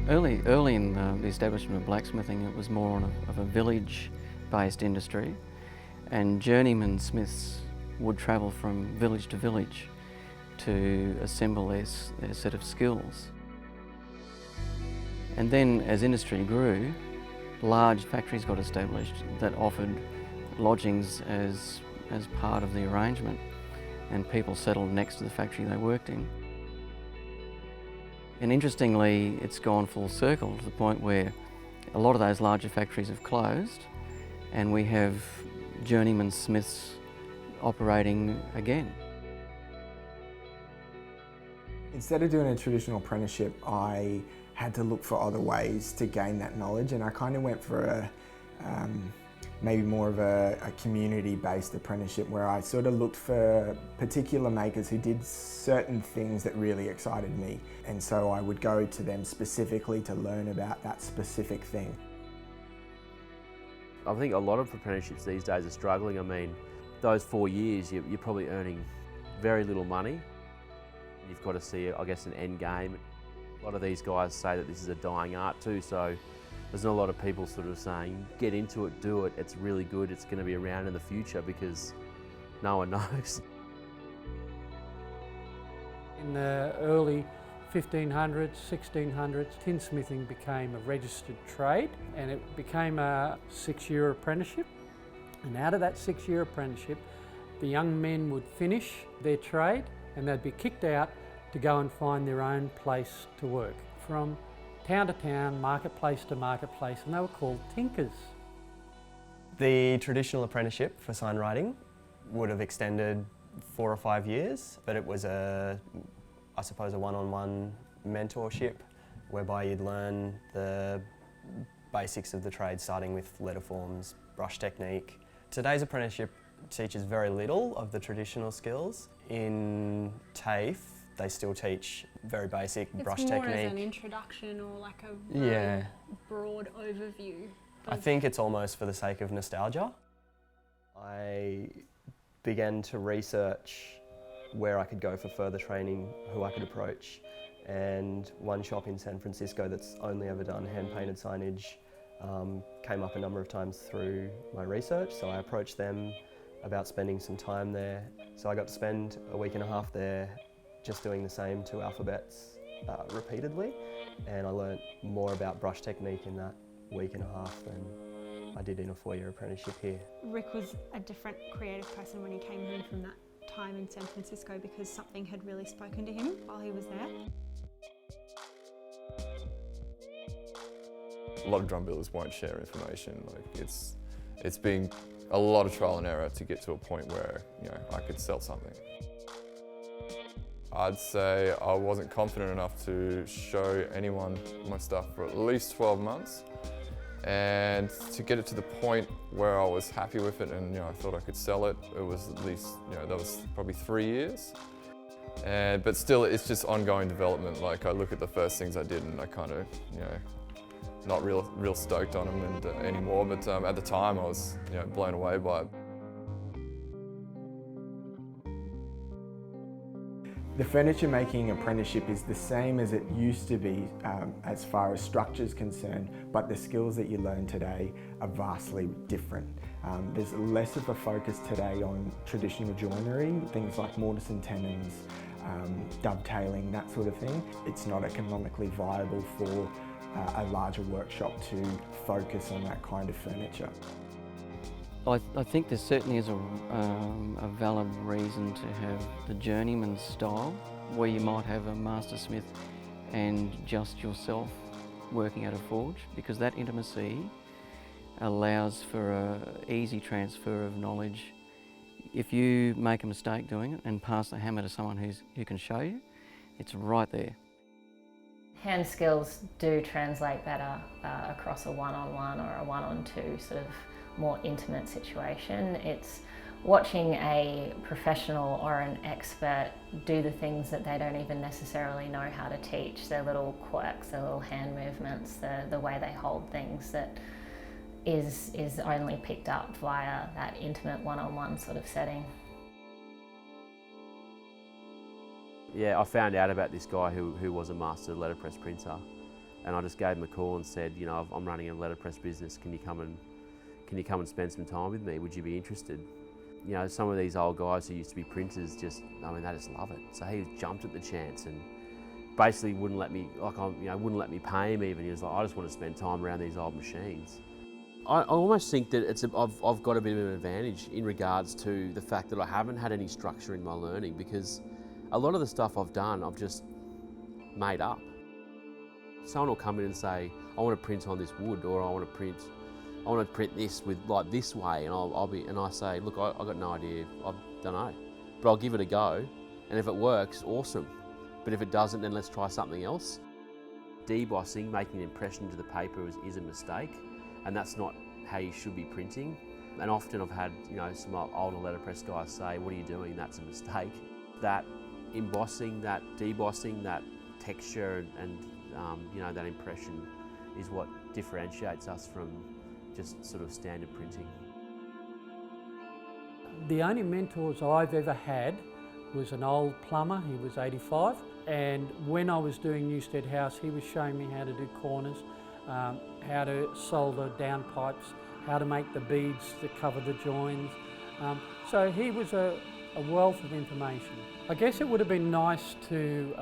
Early in the establishment of blacksmithing, it was more of a village-based industry, and journeyman smiths would travel from village to village to assemble their set of skills. And then as industry grew, large factories got established that offered lodgings as part of the arrangement, and people settled next to the factory they worked in. And interestingly, it's gone full circle to the point where a lot of those larger factories have closed, and we have journeyman smiths operating again. Instead of doing a traditional apprenticeship, I had to look for other ways to gain that knowledge, and I kind of went for maybe more of a community-based apprenticeship where I sort of looked for particular makers who did certain things that really excited me, and so I would go to them specifically to learn about that specific thing. I think a lot of apprenticeships these days are struggling. I mean, those 4 years you're probably earning very little money. You've got to see, I guess, an end game. A lot of these guys say that this is a dying art too, so there's not a lot of people sort of saying, get into it, do it, it's really good, it's going to be around in the future, because no one knows. In the early 1500s, 1600s, tinsmithing became a registered trade, and it became a 6-year apprenticeship. And out of that 6-year apprenticeship, the young men would finish their trade and they'd be kicked out to go and find their own place to work. From town to town, marketplace to marketplace, and they were called tinkers. The traditional apprenticeship for signwriting would have extended 4 or 5 years, but it was I suppose a one-on-one mentorship whereby you'd learn the basics of the trade, starting with letter forms, brush technique. Today's apprenticeship teaches very little of the traditional skills. In TAFE, they still teach very basic brush technique. It's more as an introduction or like a broad overview. I think it's almost for the sake of nostalgia. I began to research where I could go for further training, who I could approach, and one shop in San Francisco that's only ever done hand-painted signage came up a number of times through my research, so I approached them about spending some time there. So I got to spend a week and a half there just doing the same 2 alphabets repeatedly, and I learnt more about brush technique in that week and a half than I did in a 4-year apprenticeship here. Rick was a different creative person when he came home from that time in San Francisco because something had really spoken to him while he was there. A lot of drum builders won't share information. Like it's been a lot of trial and error to get to a point where I could sell something. I'd say I wasn't confident enough to show anyone my stuff for at least 12 months. And to get it to the point where I was happy with it and I thought I could sell it, it was at least, that was probably 3 years. But still, it's just ongoing development. Like I look at the first things I did and I kind of, not real stoked on them anymore. But at the time I was, blown away by it. The furniture making apprenticeship is the same as it used to be as far as structure is concerned, but the skills that you learn today are vastly different. There's less of a focus today on traditional joinery, things like mortise and tenons, dovetailing, that sort of thing. It's not economically viable for a larger workshop to focus on that kind of furniture. I think there certainly is a valid reason to have the journeyman style, where you might have a master smith and just yourself working at a forge, because that intimacy allows for an easy transfer of knowledge. If you make a mistake doing it and pass the hammer to someone who can show you, it's right there. Hand skills do translate better across a one-on-one or a one-on-two sort of more intimate situation. It's watching a professional or an expert do the things that they don't even necessarily know how to teach, their little quirks, their little hand movements, the way they hold things, that is only picked up via that intimate one-on-one sort of setting. Yeah, I found out about this guy who was a master letterpress printer, And I just gave him a call and said, you know, I'm running a letterpress business. Can you come and spend some time with me? Would you be interested? You know, some of these old guys who used to be printers they just love it. So he jumped at the chance and basically wouldn't let me pay him even. He was like, I just want to spend time around these old machines. I almost think that I've got a bit of an advantage in regards to the fact that I haven't had any structure in my learning, because a lot of the stuff I've done, I've just made up. Someone will come in and say, I want to print on this wood, or I want to print this with like this way, and I say, look, I've got no idea, I don't know, but I'll give it a go, and if it works, awesome. But if it doesn't, then let's try something else. Debossing, making an impression to the paper is a mistake, and that's not how you should be printing. And often I've had, you know, some older letterpress guys say, what are you doing? That's a mistake. That embossing, that debossing, that texture and you know, that impression is what differentiates us from just sort of standard printing. The only mentors I've ever had was an old plumber. He was 85, and when I was doing Newstead House, he was showing me how to do corners, how to solder downpipes, how to make the beads that cover the joins. So he was a wealth of information. I guess it would have been nice to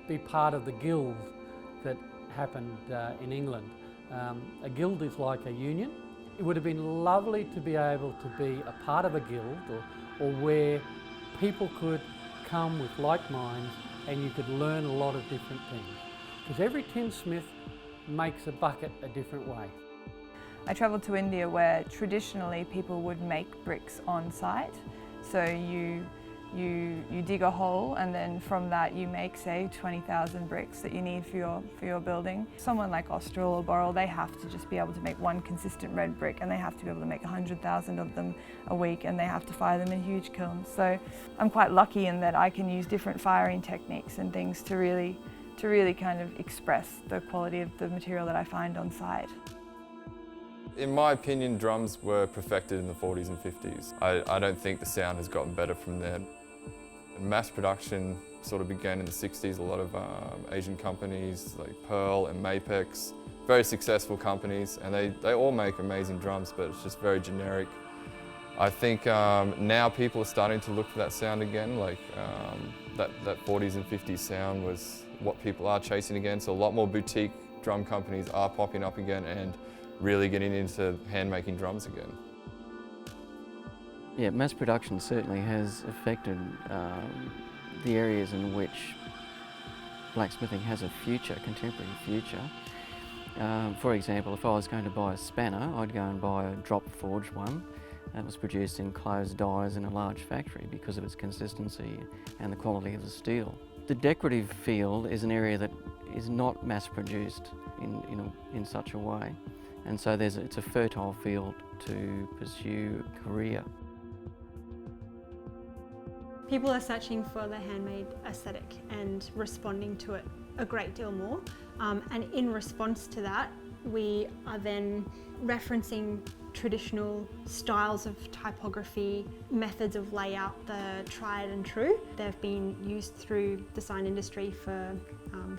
be part of the guild that happened in England. A guild is like a union. It would have been lovely to be able to be a part of a guild, or where people could come with like minds and you could learn a lot of different things. Because every tinsmith makes a bucket a different way. I travelled to India where traditionally people would make bricks on site. So you dig a hole, and then from that you make, say, 20,000 bricks that you need for your building. Someone like Austral or Boral, they have to just be able to make one consistent red brick, and they have to be able to make 100,000 of them a week, and they have to fire them in huge kilns. So I'm quite lucky in that I can use different firing techniques and things to really kind of express the quality of the material that I find on site. In my opinion, drums were perfected in the 40s and 50s. I don't think the sound has gotten better from there. Mass production sort of began in the 60s. A lot of Asian companies like Pearl and Mapex, very successful companies, and they all make amazing drums, but it's just very generic. I think now people are starting to look for that sound again, like that 40s and 50s sound was what people are chasing again, so a lot more boutique drum companies are popping up again and really getting into hand-making drums again. Yeah, mass production certainly has affected the areas in which blacksmithing has a future, contemporary future. For example, if I was going to buy a spanner, I'd go and buy a drop forged one that was produced in closed dies in a large factory because of its consistency and the quality of the steel. The decorative field is an area that is not mass produced in such a way, and so it's a fertile field to pursue a career. People are searching for the handmade aesthetic and responding to it a great deal more. And in response to that, we are then referencing traditional styles of typography, methods of layout, the tried and true. They've been used through the sign industry for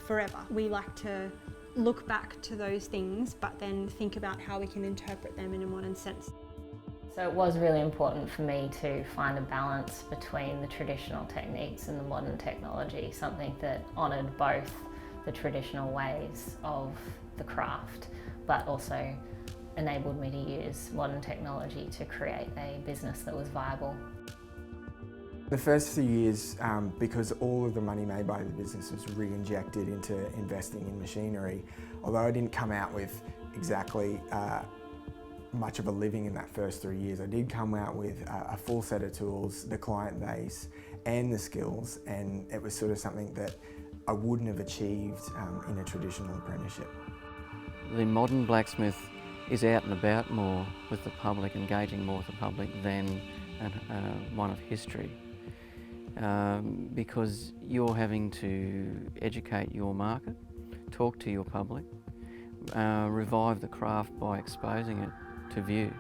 forever. We like to look back to those things, but then think about how we can interpret them in a modern sense. So it was really important for me to find a balance between the traditional techniques and the modern technology, something that honoured both the traditional ways of the craft, but also enabled me to use modern technology to create a business that was viable. The first few years, because all of the money made by the business was re-injected into investing in machinery, although I didn't come out with exactly much of a living in that first 3 years, I did come out with a full set of tools, the client base and the skills, and it was sort of something that I wouldn't have achieved in a traditional apprenticeship. The modern blacksmith is out and about more with the public, engaging more with the public than one of history, because you're having to educate your market, talk to your public, revive the craft by exposing it to view,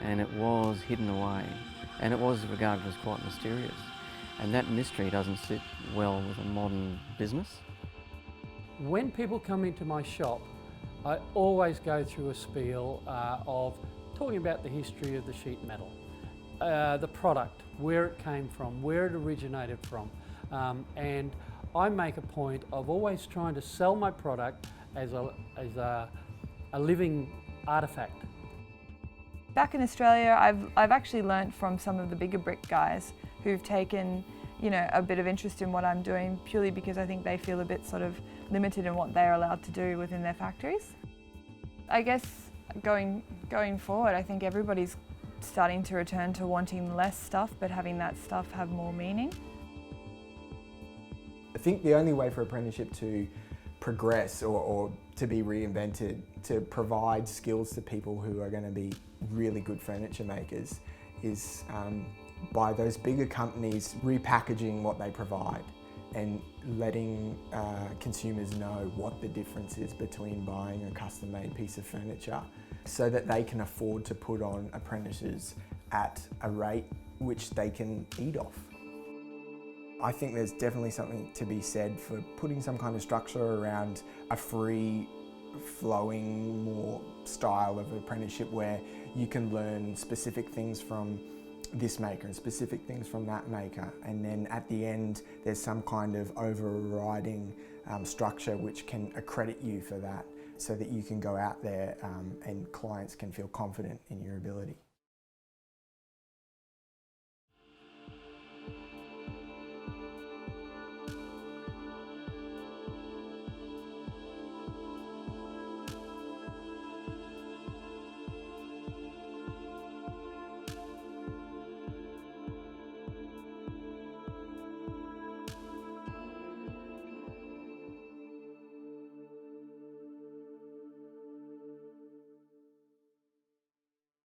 and it was hidden away, and it was regarded as quite mysterious, and that mystery doesn't sit well with a modern business. When people come into my shop, I always go through a spiel of talking about the history of the sheet metal, the product, where it came from, where it originated from, and I make a point of always trying to sell my product as a living artefact. Back in Australia, I've actually learnt from some of the bigger brick guys who've taken, you know, a bit of interest in what I'm doing purely because I think they feel a bit sort of limited in what they're allowed to do within their factories. I guess going forward, I think everybody's starting to return to wanting less stuff but having that stuff have more meaning. I think the only way for apprenticeship to progress or to be reinvented, to provide skills to people who are going to be really good furniture makers is by those bigger companies repackaging what they provide and letting consumers know what the difference is between buying a custom-made piece of furniture so that they can afford to put on apprentices at a rate which they can eat off. I think there's definitely something to be said for putting some kind of structure around a free flowing more style of apprenticeship where you can learn specific things from this maker and specific things from that maker, and then at the end there's some kind of overriding structure which can accredit you for that so that you can go out there and clients can feel confident in your ability.